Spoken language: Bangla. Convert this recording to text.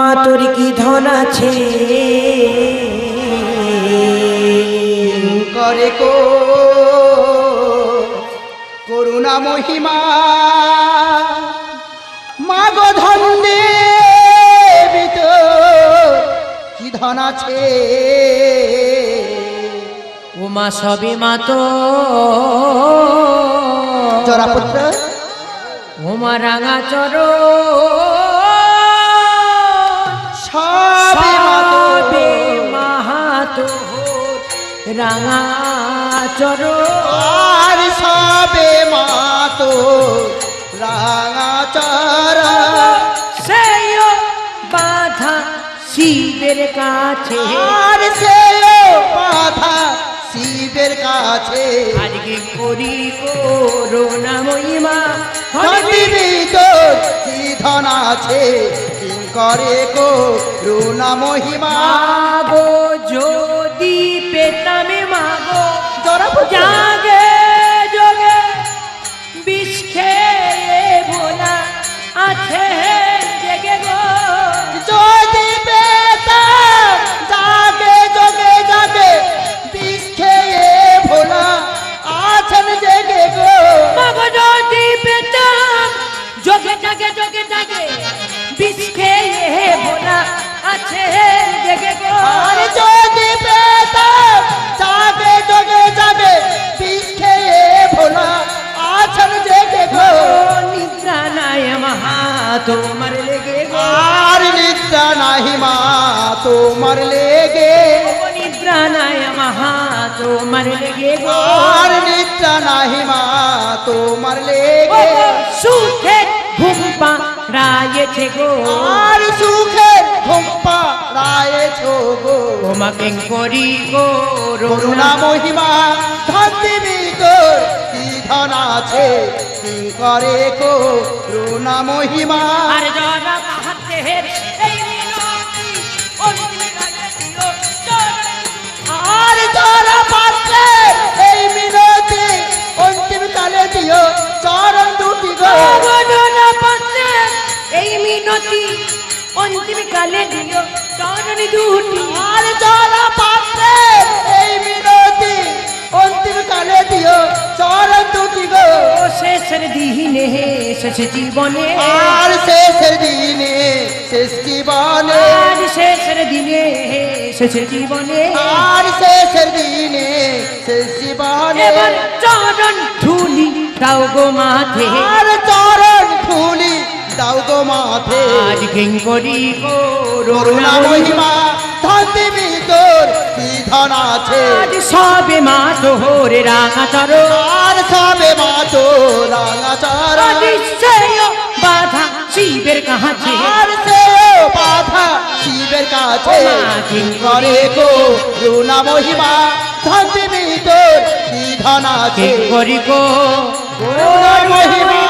মা তোর কি ধন আছে করে করুণা মহিমা মা গো ধন দেবী তো কি ধন আছে ও মা সবে মা তো জরাপুত্র ও মা রাঙা চর সবে মাহাতো রাঙা চর আর সবে মা তো রাঙা চরা সেই বাধা শিবের কাছে আর সে বাধা শিবের কাছে আজকে করি করুণা মহিমা দিবি তোর কি ধন আছে কি করে করুণা মহিমা মাগো যদি পেতামে মাগো জরাপুত্র জাগে যোগে বিষ খেয়ে ভোলা আছে জেগে গো যদি পেতাম জাগে যোগে জাগে বিষ খেয়ে ভোলা আছেন জেগে গো মাগো যদি পেতাম যোগে জাগে যোগে জাগে বিষ খেয়ে ভোলা আছে জেগে গো আর যদি পেতাম জাগে যোগে জাগে বিষ খেয়ে ভোলা আছেন জেগে গো নিদ্রা নাই মহা তোমার লেগে গো আর নিদ্রা নাহি মা তোমার লেগে নিদ্রা নাই মহা তোমার লেগে গো আর নিদ্রা নাহি মা তোমার লেগে সুখে ঘুম পাড়ায়েছে গো আর সুখে ঘুম্পা রায়েছো গো তোমাকে করি গো করুণা মহিমা ধন দিবি তোর কি ধন আছে কি করে করুণা মহিমা আর যারা হাতে এই মিনতি অন্তিম কালে দিও আর যারা পাচ্ছে এই মিনতি অন্তিম কালে দিও চরণ দুটি গো যারা পাচ্ছে এই মিনতি অন্তিম কালে দিও চরণ দুটি আর যারা পাচ্ছে এই মিনতি অন্তিম কালে দিও চরণ দুটি গো ও শেষের দিনে শেষ জীবনে আর শেষের দিনে শেষ জীবনে আর শেষের দিনে শেষ জীবনে আর শেষের দিনে শেষ জীবনে এবার চরণ ধুলি দাও গো মাথে আর চরণ ফুলি দাও গো মাথে আজ কিঙ্করি করুণা মহিমা ধন দিবি তোর কি ধন আছে আজ সবে মা তোর রাঙা চর আর সবে মা তো রাঙা চরা আজ সেই বাধা শিবের কাছে আর সে বাধা শিবের কাছে কি করে করুণা মহিমা ধন দিবি তোর কি ধন আছে কিঙ্করি করুণা মহিমা